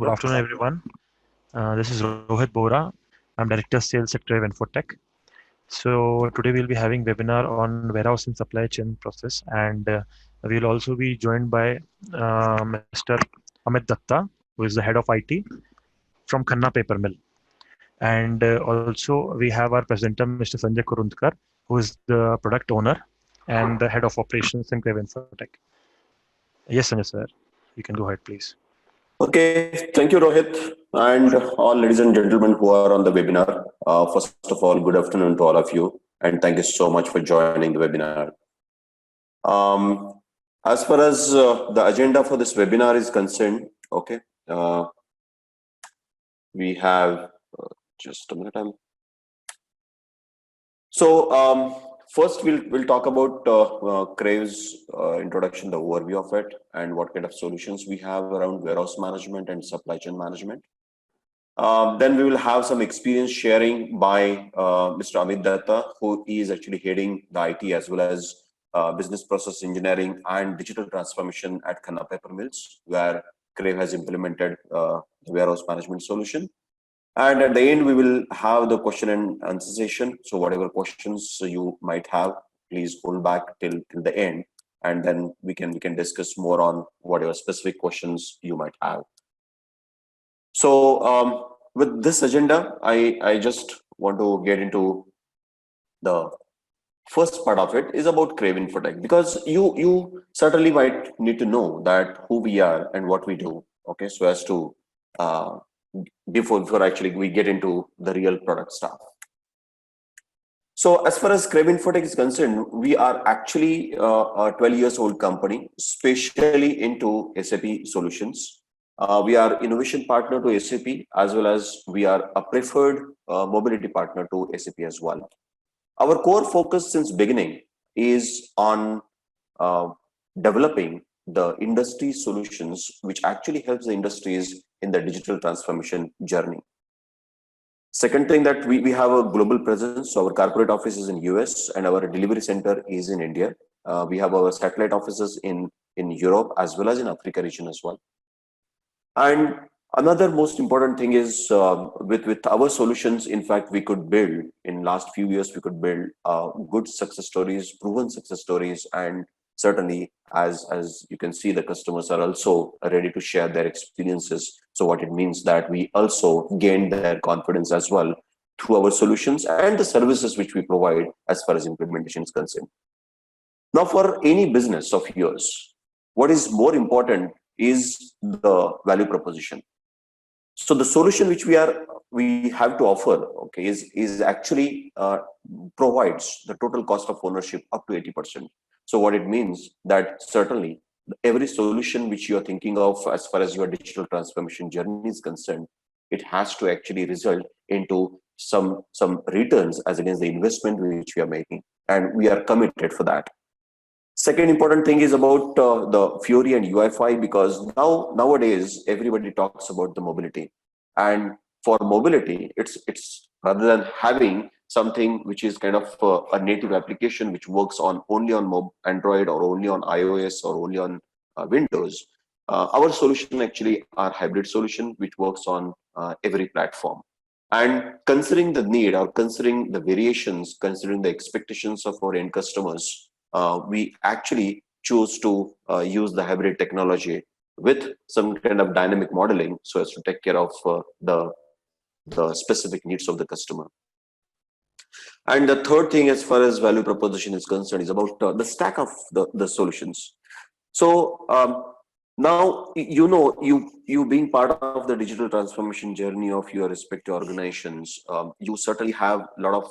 Good afternoon, everyone. This is Rohit Bora. I'm Director Sales at Crave Infotech. So today we'll be having webinar on warehouse and supply chain process, and we'll also be joined by Mr. Amit Datta, who is the head of IT from Khanna Paper Mill, and also we have our presenter, Mr. Sanjay Kurundkar, who is the product owner and the head of operations in Crave Infotech. Yes, Sanjay sir, you can go ahead, please. Okay, thank you, Rohit, and all ladies and gentlemen who are on the webinar. First of all, good afternoon to all of you, and thank you so much for joining the webinar. As far as the agenda for this webinar is concerned, okay, we have just a minute. First, we'll talk about Crave's introduction, the overview of it, and what kind of solutions we have around warehouse management and supply chain management. Then we will have some experience sharing by Mr. Amit Datta, who is actually heading the IT as well as business process engineering and digital transformation at Khanna Paper Mills, where Crave has implemented the warehouse management solution. And at the end, we will have the question and answer session. So whatever questions you might have, please hold back till the end, and then we can discuss more on whatever specific questions you might have. So with this agenda, I just want to get into the first part of it is about Crave Infotech, because you certainly might need to know that who we are and what we do. Okay, so as to before actually we get into the real product stuff. So as far as Crave Infotech is concerned, we are actually a 12 years old company, specially into SAP solutions. We are innovation partner to SAP, as well as we are a preferred mobility partner to SAP as well. Our core focus since beginning is on developing the industry solutions, which actually helps the industries in the digital transformation journey. Second thing, that we have a global presence. So our corporate office is in US and our delivery center is in India. We have our satellite offices in Europe as well as in Africa region as well. And another most important thing is with our solutions, in fact, we could build in last few years, we could build good success stories, proven success stories, and certainly, as you can see, the customers are also ready to share their experiences. So what it means that we also gain their confidence as well through our solutions and the services which we provide as far as implementation is concerned. Now, for any business of yours, what is more important is the value proposition. So the solution which we have to offer, okay, is actually provides the total cost of ownership up to 80%. So what it means that certainly every solution which you are thinking of as far as your digital transformation journey is concerned, it has to actually result into some returns as against the investment which we are making, and we are committed for that. Second important thing is about the Fiori and UEFI, because nowadays everybody talks about the mobility, and for mobility, it's rather than having something which is kind of a native application which works only on Android or only on iOS or only on Windows. Our solution actually are hybrid solution which works on every platform. And considering the need or considering the variations, considering the expectations of our end customers, we actually choose to use the hybrid technology with some kind of dynamic modeling so as to take care of the specific needs of the customer. And the third thing, as far as value proposition is concerned, is about the stack of the solutions. So now, you being part of the digital transformation journey of your respective organizations, you certainly have a lot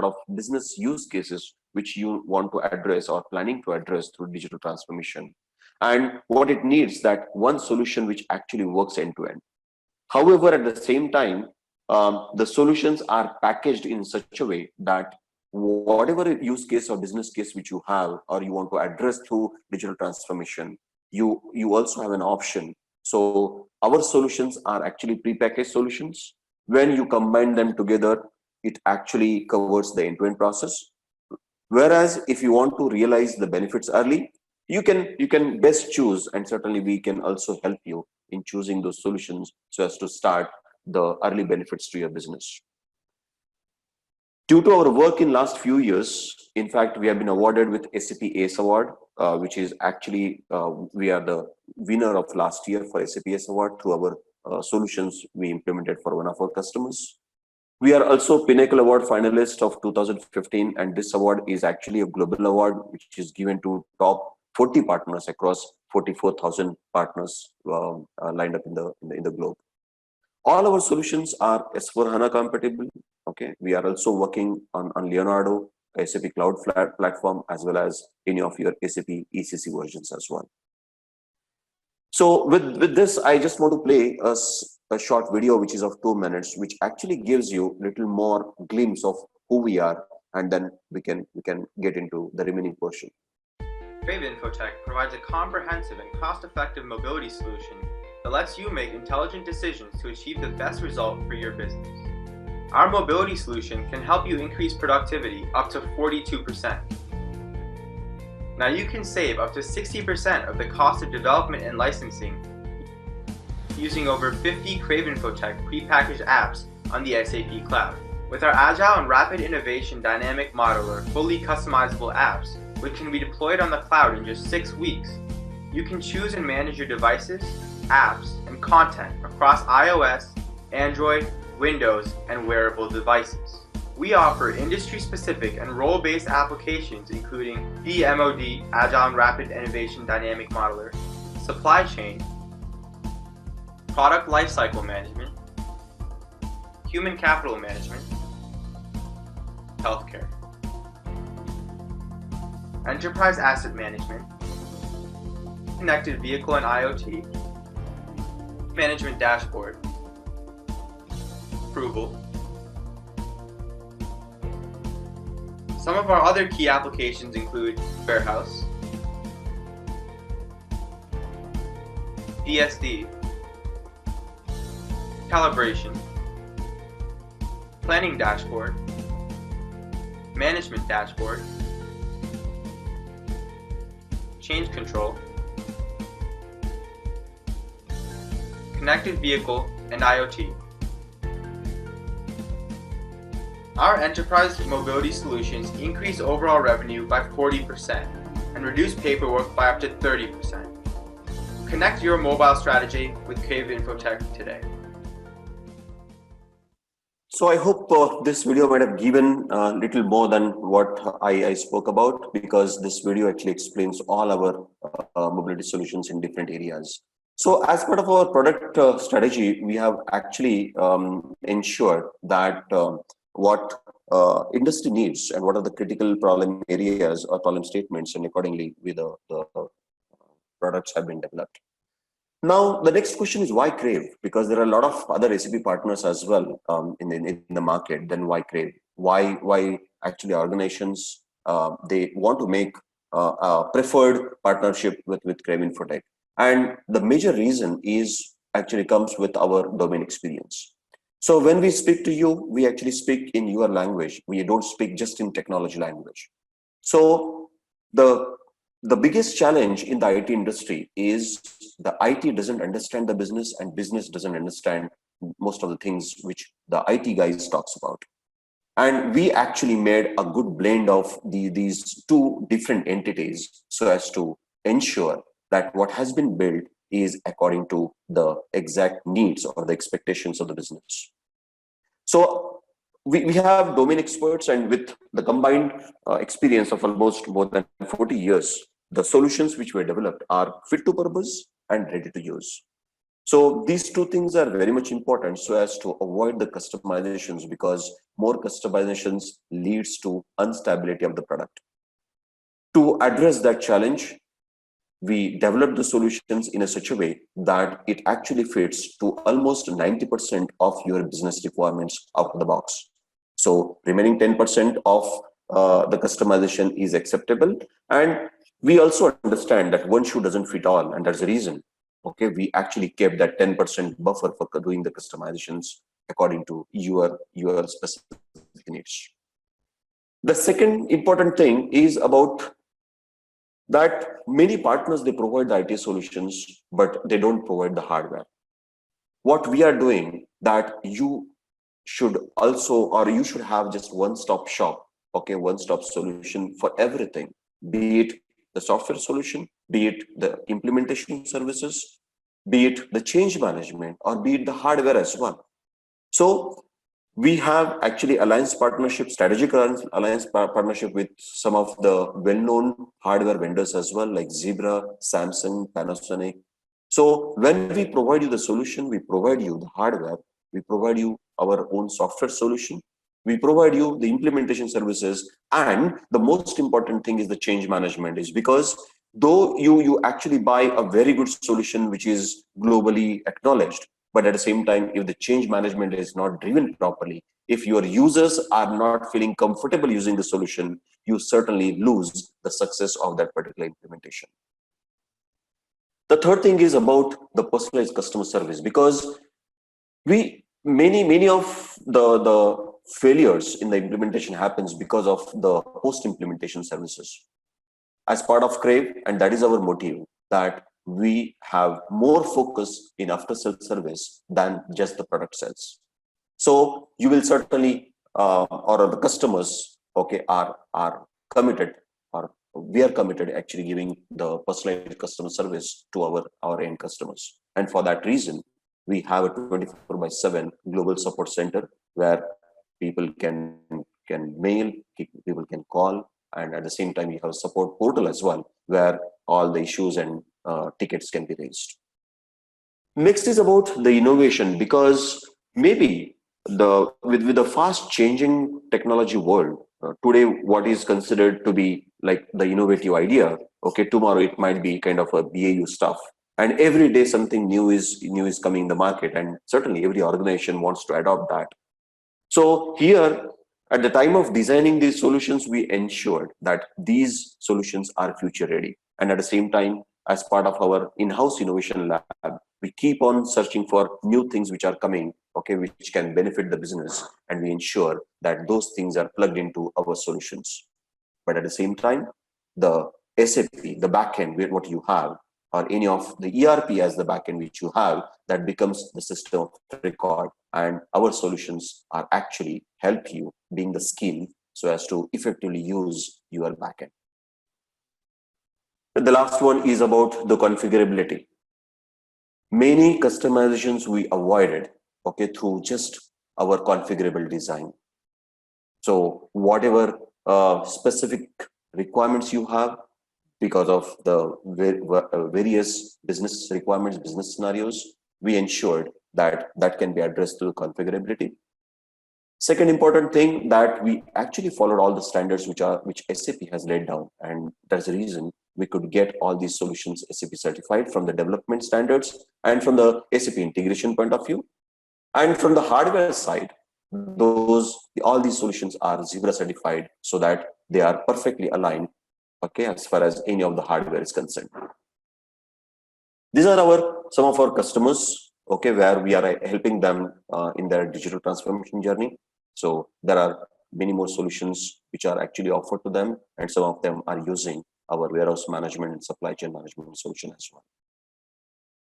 of business use cases which you want to address or planning to address through digital transformation. And what it needs, that one solution which actually works end to end. However, at the same time, the solutions are packaged in such a way that whatever use case or business case which you have or you want to address through digital transformation, you also have an option. So our solutions are actually pre-packaged solutions. When you combine them together, it actually covers the end-to-end process. Whereas if you want to realize the benefits early, you can best choose, and certainly we can also help you in choosing those solutions so as to start the early benefits to your business. Due to our work in last few years, in fact, we have been awarded with SAP ACE Award, which is actually, we are the winner of last year for SAP ACE Award through our solutions we implemented for one of our customers. We are also Pinnacle Award finalist of 2015, and this award is actually a global award which is given to top 40 partners across 44,000 partners lined up in the globe. All our solutions are S/4HANA compatible. Okay, we are also working on Leonardo, SAP Cloud Platform, as well as any of your SAP ECC versions as well. So with this, I just want to play a short video, which is of 2 minutes, which actually gives you a little more glimpse of who we are, and then we can get into the remaining portion. Crave Infotech provides a comprehensive and cost-effective mobility solution that lets you make intelligent decisions to achieve the best result for your business. Our mobility solution can help you increase productivity up to 42%. Now you can save up to 60% of the cost of development and licensing using over 50 Crave Infotech prepackaged apps on the SAP Cloud. With our agile and rapid innovation dynamic modeler, fully customizable apps, which can be deployed on the cloud in just 6 weeks, you can choose and manage your devices, apps, and content across iOS, Android, Windows, and wearable devices. We offer industry-specific and role-based applications including PMOD, Agile and Rapid Innovation Dynamic Modeler, Supply Chain, Product Lifecycle Management, Human Capital Management, Healthcare, Enterprise Asset Management, Connected Vehicle and IoT, Management Dashboard, Approval. Some of our other key applications include Warehouse, DSD, Calibration, Planning Dashboard, Management Dashboard, Change Control, Connected Vehicle and IoT. Our enterprise mobility solutions increase overall revenue by 40% and reduce paperwork by up to 30%. Connect your mobile strategy with Crave Infotech today. So I hope this video might have given a little more than what I spoke about, because this video actually explains all our mobility solutions in different areas. So as part of our product strategy, we have actually ensured that what industry needs and what are the critical problem areas or problem statements, and accordingly the products have been developed. Now, the next question is why Crave? Because there are a lot of other SAP partners as well in the market. Then why Crave? Why actually organizations they want to make a preferred partnership with Crave Infotech? And the major reason is actually comes with our domain experience. So when we speak to you, we actually speak in your language. We don't speak just in technology language. So the biggest challenge in the IT industry is the IT doesn't understand the business, and business doesn't understand most of the things which the IT guys talks about. And we actually made a good blend of these two different entities so as to ensure that what has been built is according to the exact needs or the expectations of the business. So we have domain experts, and with the combined experience of almost more than 40 years, the solutions which were developed are fit to purpose and ready to use. So these two things are very much important so as to avoid the customizations, because more customizations leads to instability of the product. To address that challenge, we developed the solutions in a such a way that it actually fits to almost 90% of your business requirements out of the box. So remaining 10% of the customization is acceptable. And we also understand that one shoe doesn't fit all, and that's the reason. Okay, we actually kept that 10% buffer for doing the customizations according to your specific needs. The second important thing is about that many partners, they provide the IT solutions, but they don't provide the hardware. What we are doing, that you should also, or you should have just one-stop shop, okay, one-stop solution for everything, be it the software solution, be it the implementation services, be it the change management, or be it the hardware as well. So we have actually alliance partnership, strategic alliance partnership with some of the well-known hardware vendors as well, like Zebra, Samsung, Panasonic. So when we provide you the solution, we provide you the hardware, we provide you our own software solution, we provide you the implementation services, and the most important thing is the change management. Is because though you actually buy a very good solution which is globally acknowledged, but at the same time, if the change management is not driven properly, if your users are not feeling comfortable using the solution, you certainly lose the success of that particular implementation. The third thing is about the personalized customer service, because many of the failures in the implementation happens because of the post implementation services. As part of Crave, and that is our motive, that we have more focus in after sales service than just the product sales. So you will certainly, or the customers, okay, are committed, or we are committed actually giving the personalized customer service to our end customers. And for that reason, we have a 24/7 global support center where people can mail, people can call, and at the same time, we have a support portal as well, where all the issues and tickets can be raised. Next is about the innovation, because maybe with the fast changing technology world, today what is considered to be like the innovative idea, okay, tomorrow it might be kind of a BAU stuff, and every day something new is coming in the market, and certainly every organization wants to adopt that. So here, at the time of designing these solutions, we ensured that these solutions are future ready. And at the same time, as part of our in-house innovation lab, we keep on searching for new things which are coming, okay, which can benefit the business. And we ensure that those things are plugged into our solutions. But at the same time, the SAP, the backend, what you have, or any of the ERP as the backend which you have, that becomes the system of record. And our solutions are actually help you being the skill so as to effectively use your backend. The last one is about the configurability. Many customizations we avoided, okay, through just our configurable design. So whatever specific requirements you have, because of the various business requirements, business scenarios, we ensured that that can be addressed through configurability. Second important thing, that we actually followed all the standards which SAP has laid down, and that's the reason we could get all these solutions SAP certified from the development standards and from the SAP integration point of view. And from the hardware side, all these solutions are Zebra certified, so that they are perfectly aligned, okay, as far as any of the hardware is concerned. These are some of our customers, okay, where we are helping them in their digital transformation journey. So there are many more solutions which are actually offered to them, and some of them are using our warehouse management and supply chain management solution as well.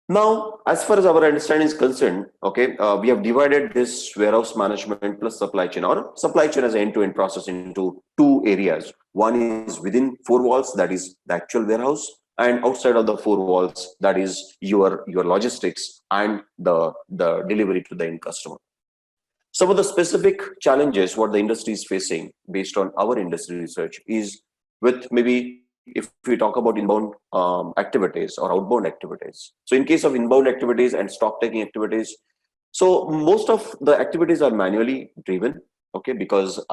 Now, as far as our understanding is concerned, okay, we have divided this warehouse management plus supply chain, or supply chain as an end-to-end process, into two areas. One is within four walls, that is the actual warehouse, and outside of the four walls, that is your logistics and the delivery to the end customer. Some of the specific challenges what the industry is facing based on our industry research is with, maybe if we talk about inbound activities or outbound activities. So in case of inbound activities and stock taking activities, so most of the activities are manually driven, okay, because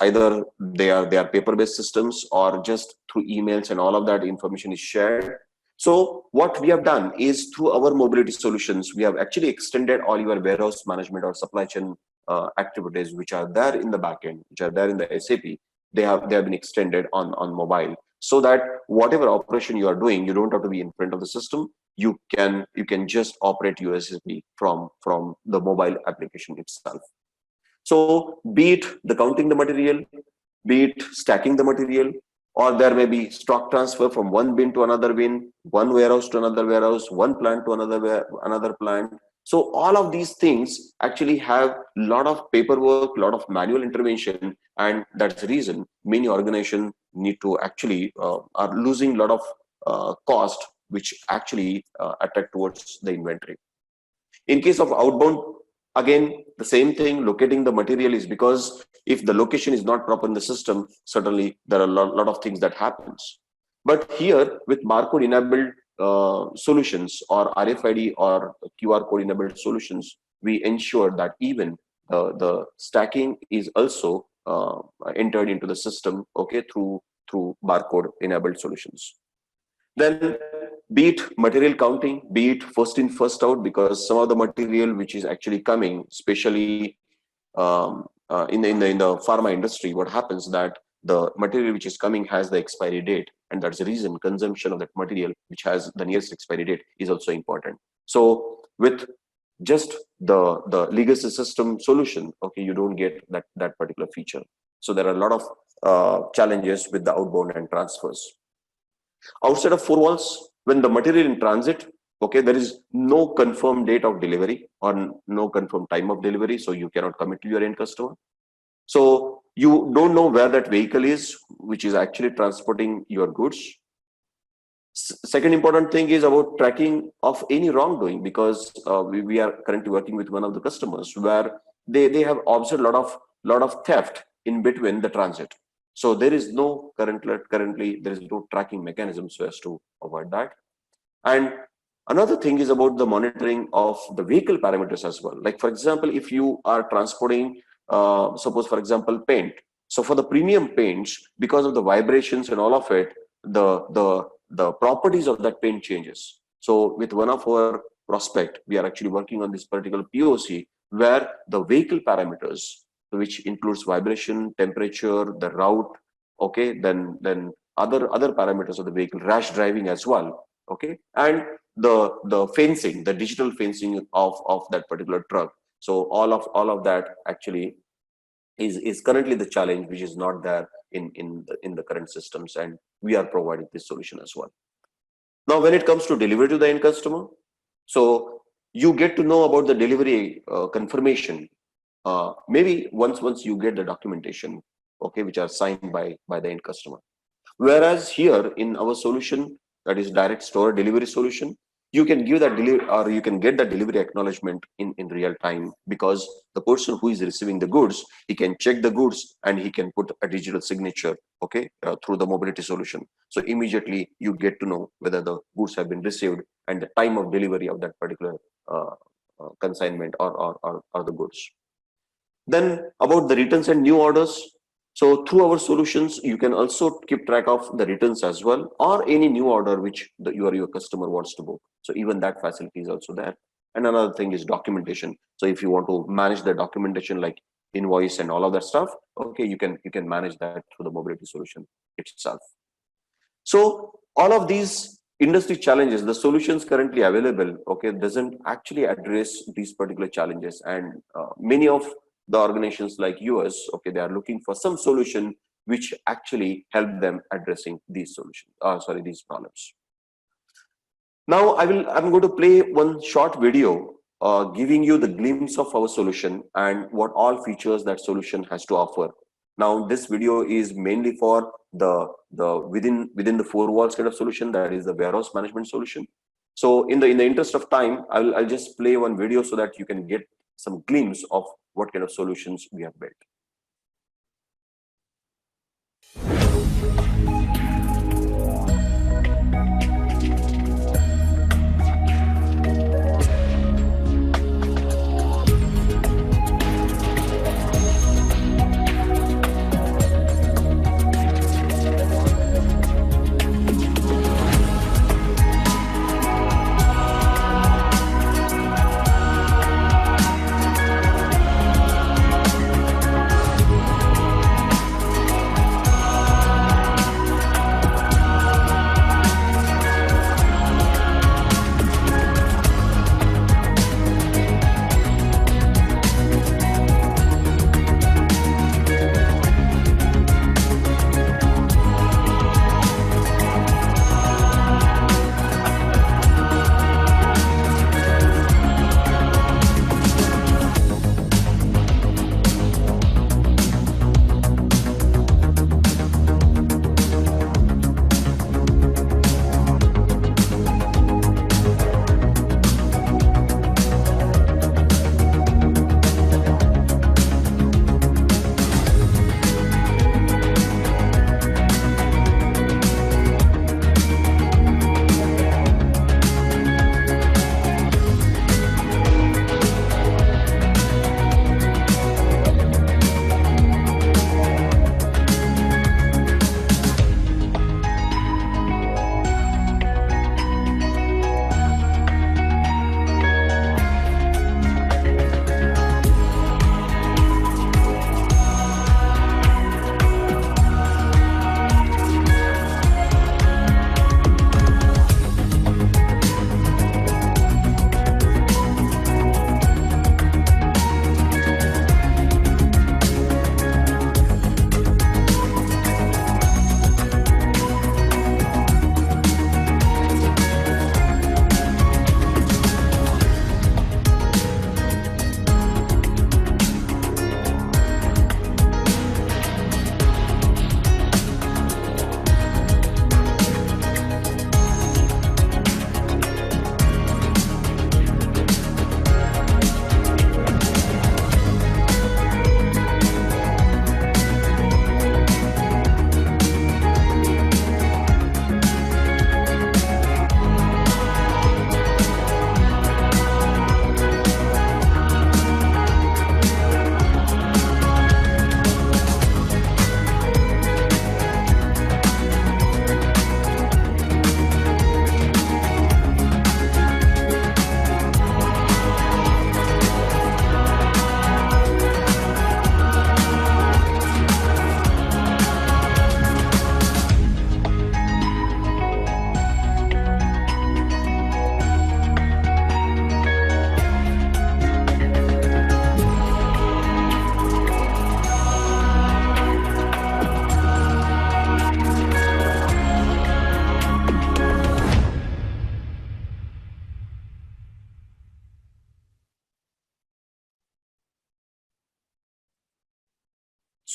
either they are paper-based systems, or just through emails and all of that information is shared. So what we have done is, through our mobility solutions, we have actually extended all your warehouse management or supply chain activities which are there in the backend, which are there in the SAP. They have been extended on mobile, so that whatever operation you are doing, you don't have to be in front of the system. You can just operate your SAP from the mobile application itself. So be it the counting the material, be it stacking the material, or there may be stock transfer from one bin to another bin, one warehouse to another warehouse, one plant to another plant. So all of these things actually have a lot of paperwork, a lot of manual intervention, and that's the reason many organizations need to actually are losing a lot of cost, which actually attract towards the inventory. In case of outbound, again, the same thing, locating the material is because if the location is not proper in the system, certainly there are a lot of things that happens. But here with barcode enabled solutions or RFID or QR code enabled solutions, we ensure that even the stacking is also entered into the system, okay, through barcode enabled solutions. Then be it material counting, be it first in first out, because some of the material which is actually coming, especially in the pharma industry, what happens that the material which is coming has the expiry date, and that's the reason consumption of that material which has the nearest expiry date is also important. So with just the legacy system solution, okay, you don't get that particular feature. So there are a lot of challenges with the outbound and transfers. Outside of four walls, when the material in transit, okay, there is no confirmed date of delivery or no confirmed time of delivery, so you cannot commit to your end customer. So you don't know where that vehicle is, which is actually transporting your goods. Second important thing is about tracking of any wrongdoing, because we are currently working with one of the customers where they have observed a lot of theft in between the transit. So there is no currently there is no tracking mechanism so as to avoid that. And another thing is about the monitoring of the vehicle parameters as well. Like for example, if you are transporting, suppose for example, paint. So for the premium paints, because of the vibrations and all of it, the properties of that paint changes. So with one of our prospect, we are actually working on this particular POC where the vehicle parameters, which includes vibration, temperature, the route, okay, then other parameters of the vehicle, rash driving as well, okay, and the fencing, the digital fencing of that particular truck. So all of that actually is currently the challenge, which is not there in the current systems, and we are providing this solution as well. Now when it comes to delivery to the end customer, so you get to know about the delivery confirmation maybe once you get the documentation, okay, which are signed by the end customer. Whereas here in our solution, that is direct store delivery solution, you can give that delivery, or you can get that delivery acknowledgement in real time, because the person who is receiving the goods, he can check the goods and he can put a digital signature, okay, through the mobility solution. So immediately you get to know whether the goods have been received and the time of delivery of that particular consignment or the goods. Then about the returns and new orders. So through our solutions, you can also keep track of the returns as well, or any new order which your customer wants to book. So even that facility is also there. And another thing is documentation. So if you want to manage the documentation like invoice and all of that stuff, okay, you can manage that through the mobility solution itself. So all of these industry challenges, the solutions currently available, okay, doesn't actually address these particular challenges, and many of the organizations like yours, okay, they are looking for some solution which actually help them addressing these solutions, these problems. Now I'm going to play one short video giving you the glimpse of our solution and what all features that solution has to offer. Now this video is mainly for the within the four walls kind of solution, that is the warehouse management solution. So in the interest of time, I'll just play one video so that you can get some glimpse of what kind of solutions we have built.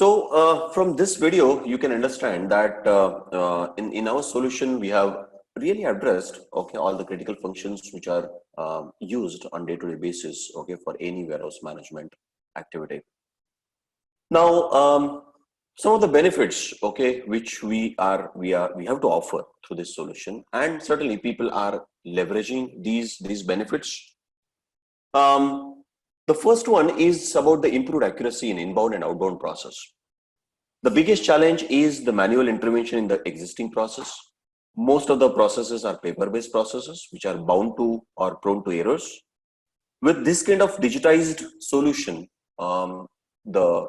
From this video, you can understand that in our solution, we have really addressed, okay, all the critical functions which are used on day-to-day basis, okay, for any warehouse management activity. Now, some of the benefits, okay, which we have to offer through this solution, and certainly people are leveraging these benefits. The first one is about the improved accuracy in inbound and outbound process. The biggest challenge is the manual intervention in the existing process. Most of the processes are paper-based processes, which are bound to or prone to errors. With this kind of digitized solution, the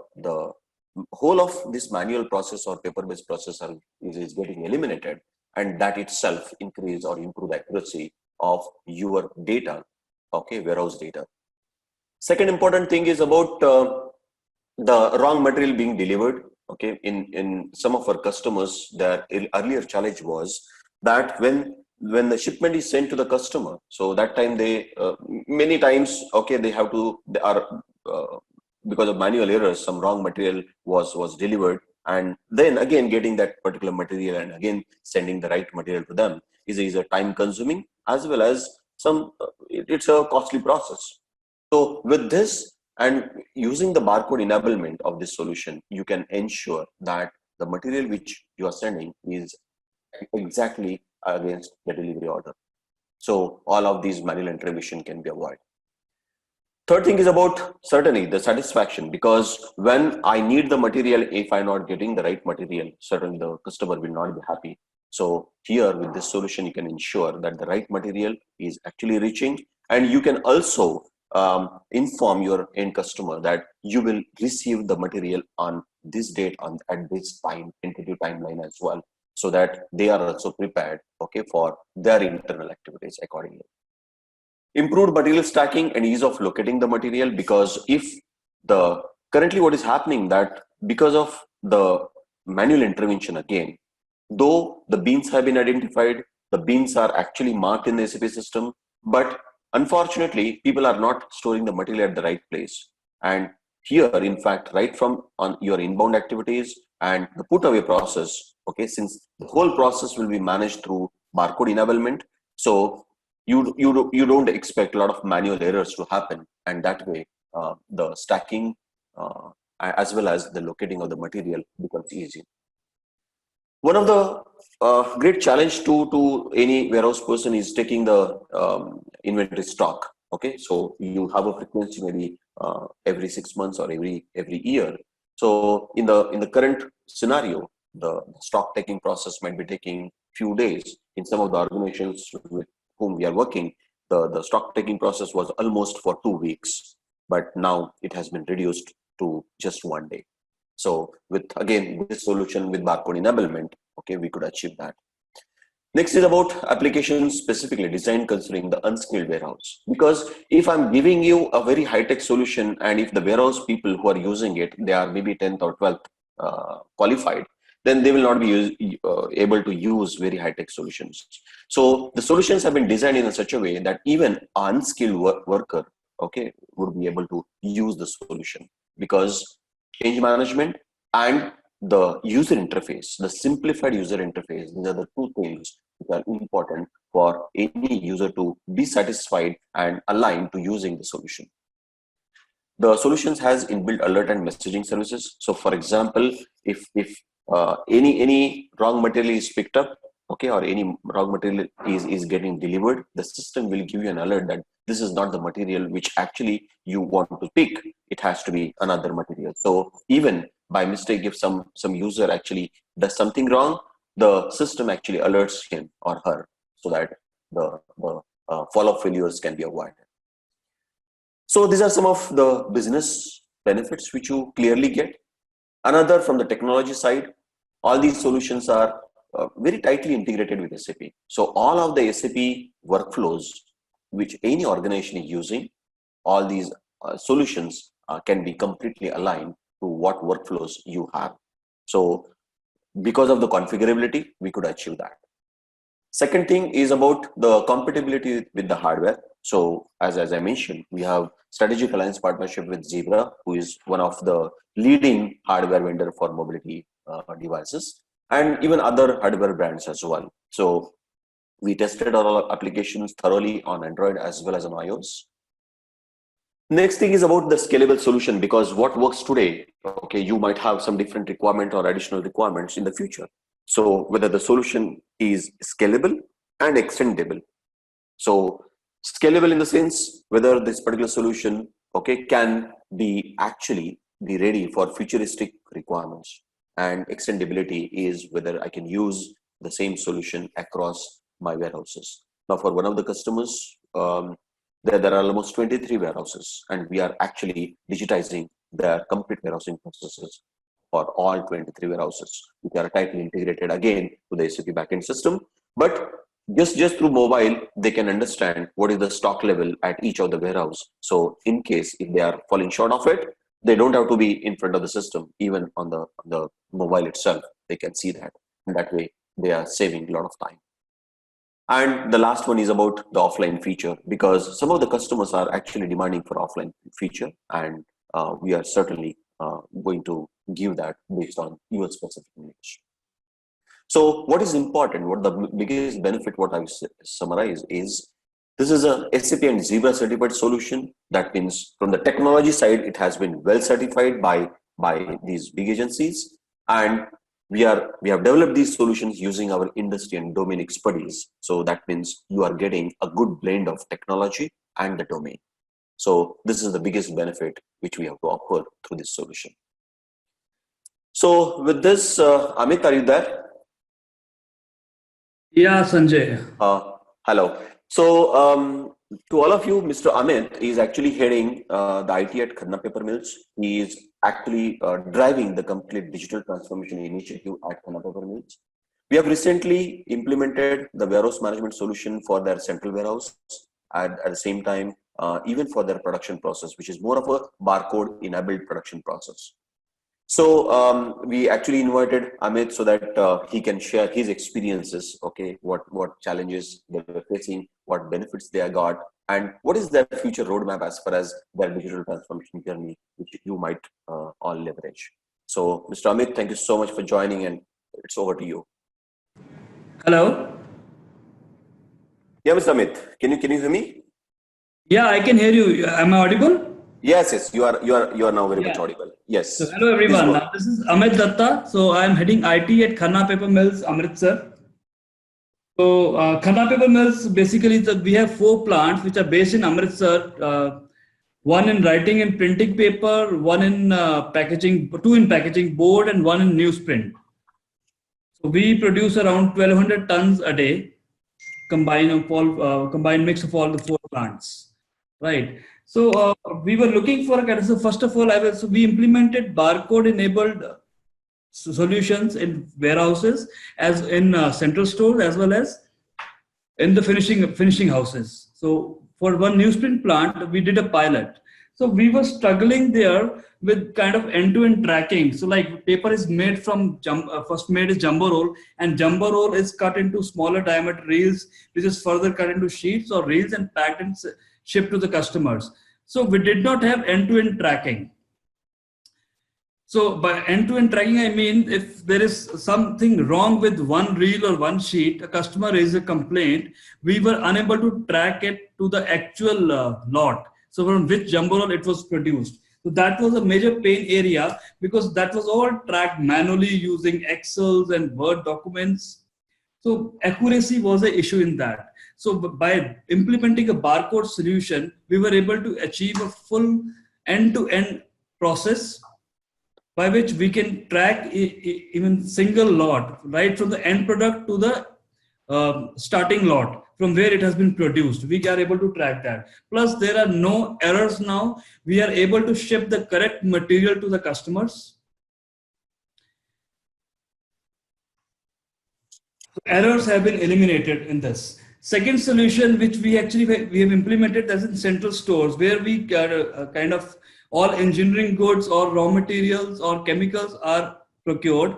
whole of this manual process or paper-based process is getting eliminated, and that itself increase or improve the accuracy of your data, okay, warehouse data. Second important thing is about the wrong material being delivered. Okay, in some of our customers, their earlier challenge was that when the shipment is sent to the customer, so that time they many times, okay, they are because of manual errors, some wrong material was delivered, and then again getting that particular material and again sending the right material to them is a time consuming as well as some it's a costly process. So with this and using the barcode enablement of this solution, you can ensure that the material which you are sending is exactly against the delivery order. So all of these manual intervention can be avoided. Third thing is about certainly the satisfaction, because when I need the material, if I'm not getting the right material, certainly the customer will not be happy. So here with this solution, you can ensure that the right material is actually reaching, and you can also inform your end customer that you will receive the material on this date at this time, tentative timeline as well, so that they are also prepared, okay, for their internal activities accordingly. Improved material stacking and ease of locating the material, because if the currently what is happening that because of the manual intervention, again, though the bins have been identified, the bins are actually marked in the SAP system, but unfortunately people are not storing the material at the right place. And here, in fact, right from on your inbound activities and the put away process, okay, since the whole process will be managed through barcode enablement, so you don't expect a lot of manual errors to happen, and that way the stacking as well as the locating of the material becomes easy. One of the great challenge to any warehouse person is taking the inventory stock. Okay, so you have a frequency maybe every 6 months or every year. So in the current scenario, the stock taking process might be taking few days. In some of the organizations with whom we are working, the stock taking process was almost for 2 weeks, but now it has been reduced to just 1 day. So with again this solution with barcode enablement, okay, we could achieve that. Next is about applications specifically designed considering the unskilled warehouse. Because if I'm giving you a very high-tech solution, and if the warehouse people who are using it, they are maybe 10th or 12th qualified, then they will not be able to use very high-tech solutions. So the solutions have been designed in such a way that even an unskilled worker, okay, would be able to use the solution, because change management and the user interface, the simplified user interface, these are the two things that are important for any user to be satisfied and aligned to using the solution. The solutions has inbuilt alert and messaging services. So for example, if any wrong material is picked up, okay, or any wrong material is getting delivered, the system will give you an alert that this is not the material which actually you want to pick. It has to be another material. So even by mistake, if some user actually does something wrong, the system actually alerts him or her, so that the follow-up failures can be avoided. So these are some of the business benefits which you clearly get. Another, from the technology side, all these solutions are very tightly integrated with SAP. So all of the SAP workflows which any organization is using, all these solutions can be completely aligned to what workflows you have. So because of the configurability, we could achieve that. Second thing is about the compatibility with the hardware. So as I mentioned, we have strategic alliance partnership with Zebra, who is one of the leading hardware vendor for mobility devices, and even other hardware brands as well. So we tested our applications thoroughly on Android as well as on iOS. Next thing is about the scalable solution, because what works today, okay, you might have some different requirement or additional requirements in the future. So whether the solution is scalable and extendable. So scalable in the sense whether this particular solution, okay, can be actually be ready for futuristic requirements, and extendability is whether I can use the same solution across my warehouses. Now, for one of the customers, there are almost 23 warehouses, and we are actually digitizing their complete warehousing processes for all 23 warehouses, which are tightly integrated again to the SAP backend system. But just through mobile, they can understand what is the stock level at each of the warehouse. So in case if they are falling short of it, they don't have to be in front of the system. Even on the mobile itself, they can see that. And that way, they are saving a lot of time. And the last one is about the offline feature, because some of the customers are actually demanding for offline feature, and we are certainly going to give that based on your specific needs. So what is important, what the biggest benefit, what I've summarized is, this is a SAP and Zebra certified solution. That means from the technology side, it has been well certified by these big agencies. And we have developed these solutions using our industry and domain expertise. So that means you are getting a good blend of technology and the domain. So this is the biggest benefit which we have to offer through this solution. So with this, Amit, are you there? Yeah, Sanjay. Hello. So to all of you, Mr. Amit is actually heading the IT at Khanna Paper Mills. He is actually driving the complete digital transformation initiative at Khanna Paper Mills. We have recently implemented the warehouse management solution for their central warehouse, at the same time, even for their production process, which is more of a barcode enabled production process. So we actually invited Amit so that he can share his experiences, okay, what challenges they were facing, what benefits they have got, and what is their future roadmap as far as their digital transformation journey, which you might all leverage. So, Mr. Amit, thank you so much for joining, and it's over to you. Hello. Yeah, Mr. Amit, can you hear me? Yeah, I can hear you. Am I audible? Yes, you are now very much audible. Yes. So hello everyone. This is Amit Datta. So I am heading IT at Khanna Paper Mills, Amritsar. So Khanna Paper Mills, basically we have 4 plants which are based in Amritsar. One in writing and printing paper, one in packaging, 2 in packaging board, and 1 in newsprint. So we produce around 1200 tons a day, combined mix of all the 4 plants, right? So we were looking for a kind of, so first of all, so we implemented barcode enabled solutions in warehouses, as in central stores, as well as in the finishing houses. So for one newsprint plant, we did a pilot. So we were struggling there with kind of end-to-end tracking. So like paper is made from first made is jumbo roll, and jumbo roll is cut into smaller diameter reels, which is further cut into sheets or reels and packed and shipped to the customers. So we did not have end-to-end tracking. So by end-to-end tracking, I mean, if there is something wrong with one reel or one sheet, a customer raises a complaint, we were unable to track it to the actual lot. So from which jumbo roll it was produced. So that was a major pain area, because that was all tracked manually using Excels and Word documents. So accuracy was an issue in that. So by implementing a barcode solution, we were able to achieve a full end-to-end process by which we can track even single lot, right from the end product to the starting lot, from where it has been produced. We are able to track that. Plus, there are no errors now. We are able to ship the correct material to the customers. Errors have been eliminated in this. Second solution, which we have implemented, as in central stores, where we kind of all engineering goods or raw materials or chemicals are procured.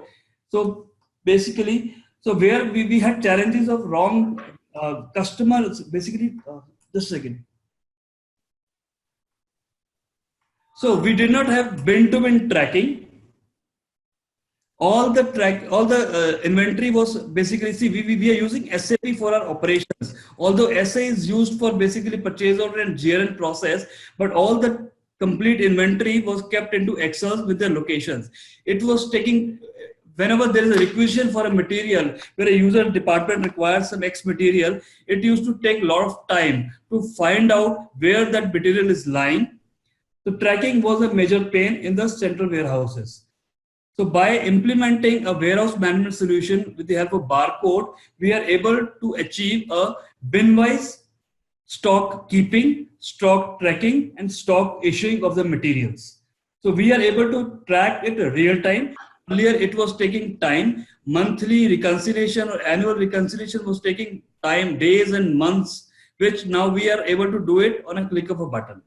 So basically, so where we had challenges of wrong customers, basically, just a second. So we did not have bin-to-bin tracking. All the inventory was basically, see, we are using SAP for our operations. Although SA is used for basically purchase order and GRN process, but all the complete inventory was kept into Excel with their locations. It was taking, whenever there is a requisition for a material where a user department requires some X material, it used to take a lot of time to find out where that material is lying. So tracking was a major pain in the central warehouses. So by implementing a warehouse management solution with the help of barcode, we are able to achieve a bin-wise stock keeping, stock tracking, and stock issuing of the materials. So we are able to track it real time. Earlier, it was taking time. Monthly reconciliation or annual reconciliation was taking time, days and months, which now we are able to do it on a click of a button.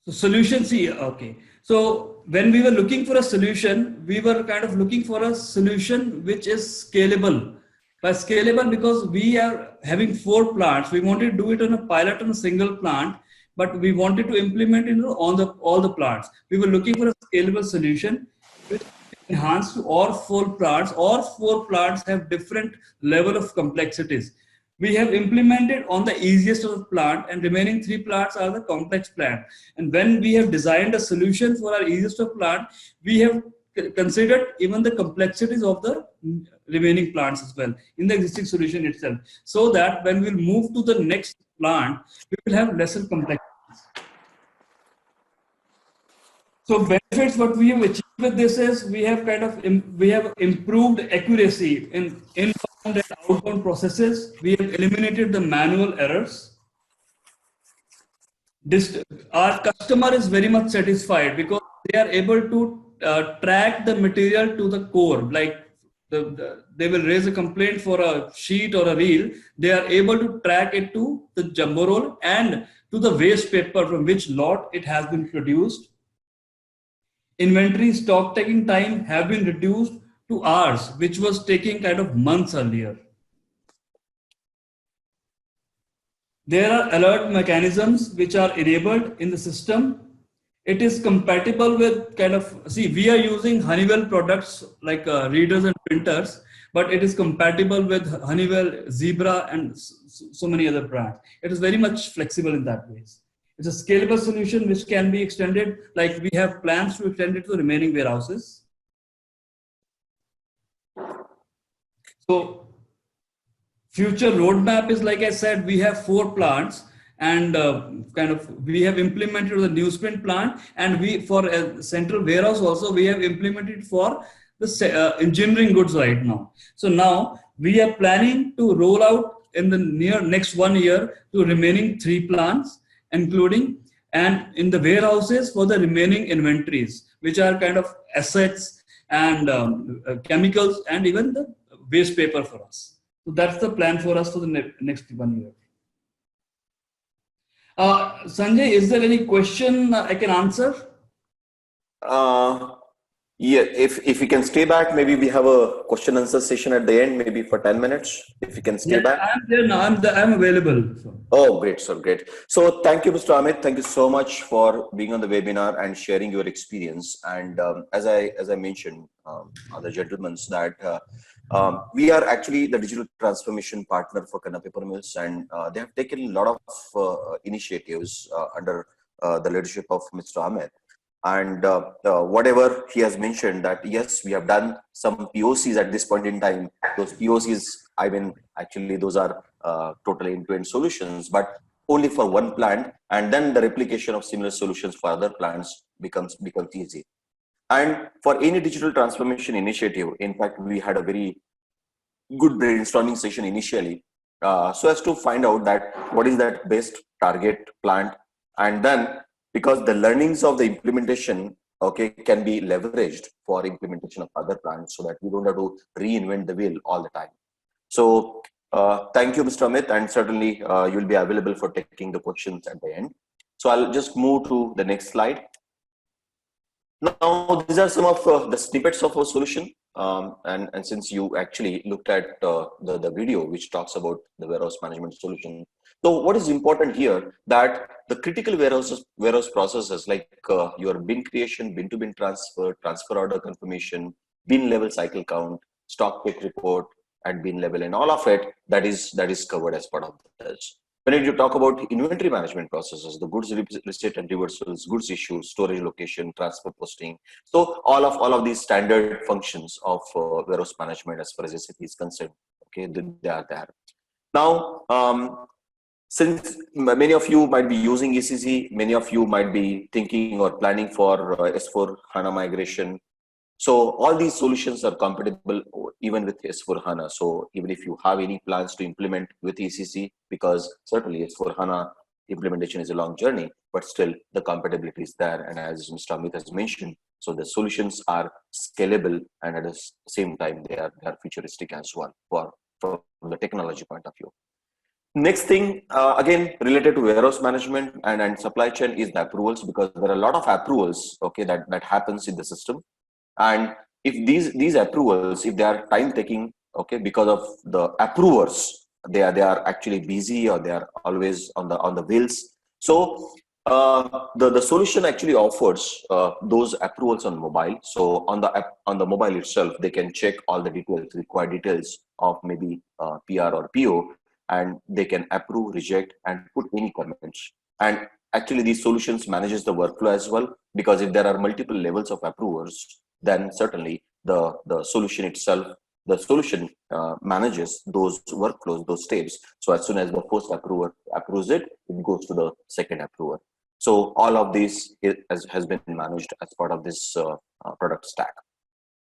So solution, see, okay. So when we were looking for a solution, we were kind of looking for a solution which is scalable. By scalable, because we are having 4 plants, we wanted to do it on a pilot on a single plant, but we wanted to implement it on all the plants. We were looking for a scalable solution which enhanced to all 4 plants. All 4 plants have different level of complexities. We have implemented on the easiest of the plant, and remaining 3 plants are the complex plant. And when we have designed a solution for our easiest of plant, we have considered even the complexities of the remaining plants as well in the existing solution itself, so that when we'll move to the next plant, we will have lesser complexities. So benefits, what we have achieved with this is we have improved accuracy in inbound and outbound processes. We have eliminated the manual errors. Our customer is very much satisfied because they are able to track the material to the core. Like they will raise a complaint for a sheet or a reel. They are able to track it to the jumbo roll and to the waste paper from which lot it has been produced. Inventory stock taking time have been reduced to hours, which was taking kind of months earlier. There are alert mechanisms which are enabled in the system. It is compatible with kind of, see, we are using Honeywell products like readers and printers, but it is compatible with Honeywell, Zebra, and so many other brands. It is very much flexible in that way. It's a scalable solution which can be extended, like we have plans to extend it to the remaining warehouses. So future roadmap is, like I said, we have 4 plants, and we have implemented the newsprint plant, and we for a central warehouse also we have implemented for the engineering goods right now. So now we are planning to roll out in the next 1 year to remaining 3 plants, including and in the warehouses for the remaining inventories, which are kind of assets and chemicals and even the waste paper for us. So that's the plan for us for the next 1 year. Sanjay, is there any question I can answer? Yeah, if we can stay back, maybe we have a question answer session at the end, maybe for 10 minutes. If you can stay back. I'm there now. I'm available. So. Oh, great, sir, great. So thank you, Mr. Amit. Thank you so much for being on the webinar and sharing your experience. And as I mentioned, other gentlemen, that we are actually the digital transformation partner for Khanna Paper Mills, and they have taken a lot of initiatives under the leadership of Mr. Amit. And whatever he has mentioned, that yes, we have done some POCs at this point in time. Those POCs, I mean, actually those are totally end-to-end solutions, but only for one plant, and then the replication of similar solutions for other plants becomes easy. And for any digital transformation initiative, in fact, we had a very good brainstorming session initially, so as to find out that what is that best target plant, and then because the learnings of the implementation, okay, can be leveraged for implementation of other plants, so that we don't have to reinvent the wheel all the time. So thank you, Mr. Amit, and certainly you'll be available for taking the questions at the end. So I'll just move to the next slide. Now, these are some of the snippets of our solution. and since you actually looked at the video which talks about the warehouse management solution. So what is important here that the critical warehouse processes like your bin creation, bin to bin transfer, transfer order confirmation, bin level cycle count, stock check report at bin level, and all of it that is covered as part of this. When you talk about inventory management processes, the goods receipt and reversals, goods issues, storage location, transfer posting. So all of these standard functions of warehouse management as far as SAP is concerned, okay, they are there. Now, since many of you might be using ECC, many of you might be thinking or planning for S4 HANA migration. So all these solutions are compatible even with S4 HANA. So even if you have any plans to implement with ECC, because certainly S4 HANA implementation is a long journey, but still the compatibility is there. And as Mr. Amit has mentioned, so the solutions are scalable and at the same time they are futuristic as well from the technology point of view. Next thing, again, related to warehouse management and supply chain is the approvals, because there are a lot of approvals, okay, that happens in the system. And if these approvals, if they are time taking, okay, because of the approvers, they are actually busy or they are always on the wheels. So the solution actually offers those approvals on mobile. So on the mobile itself, they can check all the details, required details of maybe PR or PO, and they can approve, reject, and put any comments. And actually, these solutions manages the workflow as well, because if there are multiple levels of approvers, then certainly the solution itself, the solution manages those workflows, those steps. So as soon as the first approver approves it, it goes to the second approver. So all of this has been managed as part of this product stack.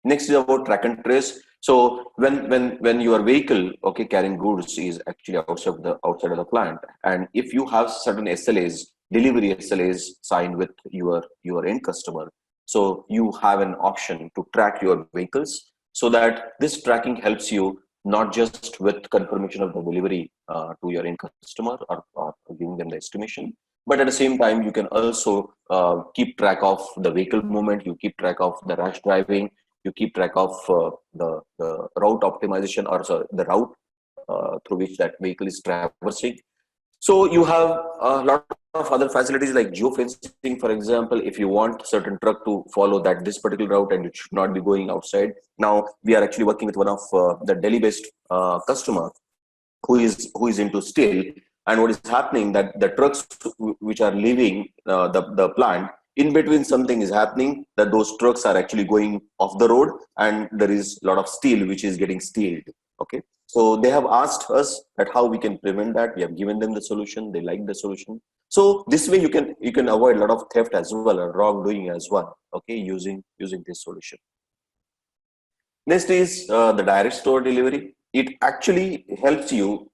Next is about track and trace. So when your vehicle, okay, carrying goods is actually outside of the plant, and if you have certain SLAs, delivery SLAs signed with your end customer, so you have an option to track your vehicles, so that this tracking helps you not just with confirmation of the delivery to your end customer or giving them the estimation, but at the same time you can also keep track of the vehicle movement, you keep track of the rash driving, you keep track of the route optimization, or sorry, the route through which that vehicle is traversing. So you have a lot of other facilities like geofencing, for example, if you want certain truck to follow this particular route and it should not be going outside. Now we are actually working with one of the Delhi-based customer who is into steel, and what is happening that the trucks which are leaving the plant, in between something is happening, that those trucks are actually going off the road and there is a lot of steel which is getting stealed. Okay, so they have asked us that how we can prevent that. We have given them the solution, they like the solution. So this way you can avoid a lot of theft as well, or wrongdoing as well, okay, using this solution. Next is the direct store delivery. It actually helps you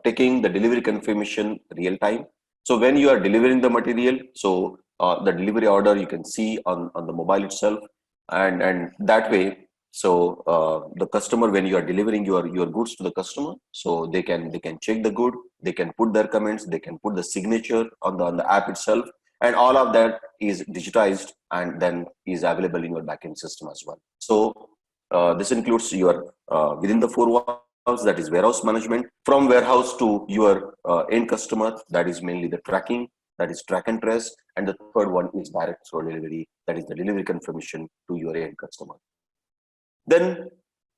taking the delivery confirmation real time. So when you are delivering the material, so the delivery order you can see on the mobile itself, and that way, so the customer, when you are delivering your goods to the customer, so they can check the good, they can put their comments, they can put the signature on the app itself, and all of that is digitized and then is available in your backend system as well. So this includes your within the four walls, that is warehouse management, from warehouse to your end customer, that is mainly the tracking, that is track and trace, and the third one is direct store delivery, that is the delivery confirmation to your end customer. Then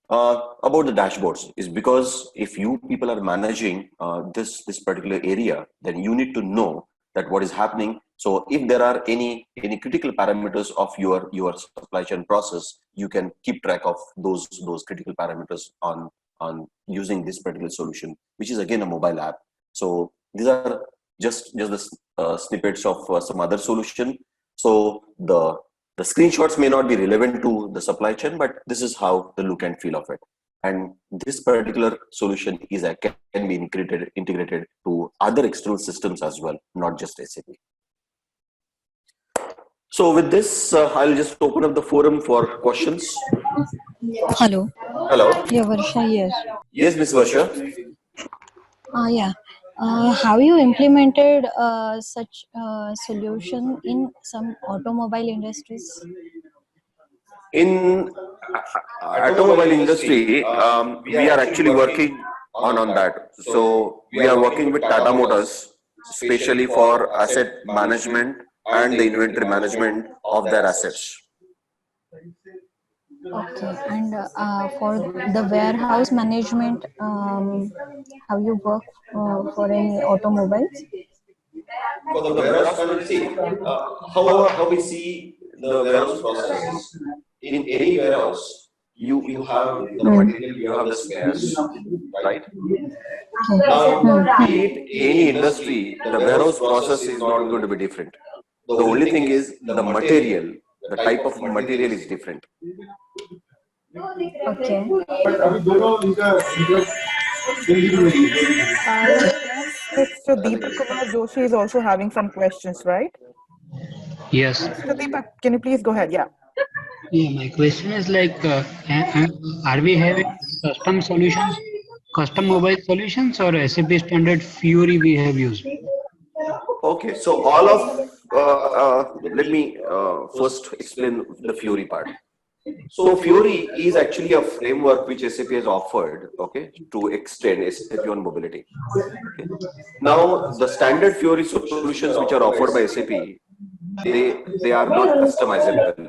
about the dashboards is because if you people are managing this particular area, then you need to know that what is happening. So if there are any critical parameters of your supply chain process, you can keep track of those critical parameters on using this particular solution, which is again a mobile app. So these are just the snippets of some other solution. So the screenshots may not be relevant to the supply chain, but this is how the look and feel of it. And this particular solution can be integrated to other external systems as well, not just SAP. So with this, I'll just open up the forum for questions. Hello. Hello. Yeah, Varsha here. Yes, Miss Varsha. Yeah. Have you implemented such solution in some automobile industries? In automobile industry, we are actually working on that. So we are working with Tata Motors, especially for asset management and the inventory management of their assets. Okay, and for the warehouse management, have you worked for any automobiles? For the warehouse management, see, how we see the warehouse process is in any warehouse, you have the material, you have the spares, right? Now, be it any industry, the warehouse process is not going to be different. The only thing is the material, the type of material is different. Okay. I guess Mr. Deepak Kumar Joshi is also having some questions, right? Yes. Mr. Deepak, can you please go ahead? Yeah. Yeah, my question is like, are we having custom solutions, custom mobile solutions, or SAP standard Fury we have used? Okay, so all of, let me first explain the Fury part. So Fury is actually a framework which SAP has offered, okay, to extend SAP on mobility. Okay. Now, the standard Fury solutions which are offered by SAP, they are not customizable.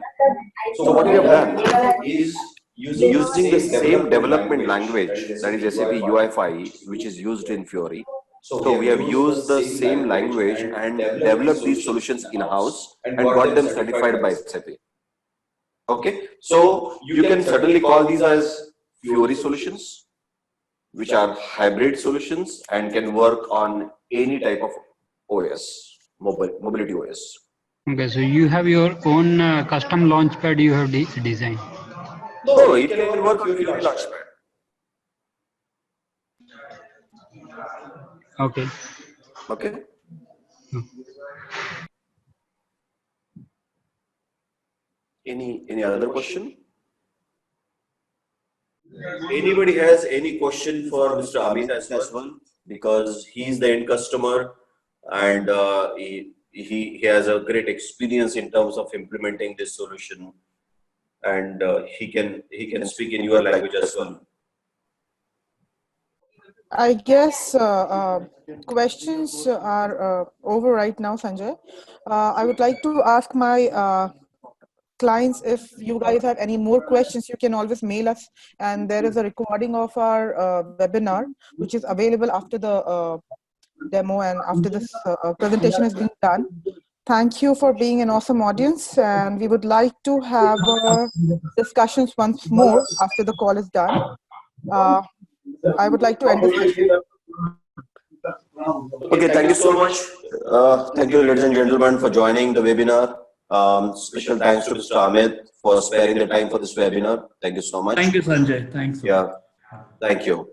So what we have done is using the same development language, that is SAP UI5, which is used in Fury. So we have used the same language and developed these solutions in-house and got them certified by SAP. Okay, so you can certainly call these as Fury solutions, which are hybrid solutions and can work on any type of OS, mobility OS. Okay, so you have your own custom launchpad you have designed. No, it can work Fury Launchpad. Okay. Okay. Any other question? Anybody has any question for Mr. Amit as well? Because he's the end customer and he has a great experience in terms of implementing this solution, and he can speak in your language as well. I guess questions are over right now, Sanjay. I would like to ask my clients, if you guys have any more questions, you can always mail us, and there is a recording of our webinar which is available after the demo and after this presentation has been done. Thank you for being an awesome audience, and we would like to have discussions once more after the call is done. I would like to end the session. Okay, thank you so much. Thank you, ladies and gentlemen, for joining the webinar. Special thanks to Mr. Amit for sparing the time for this webinar. Thank you so much. Thank you, Sanjay. Thanks. Yeah, thank you.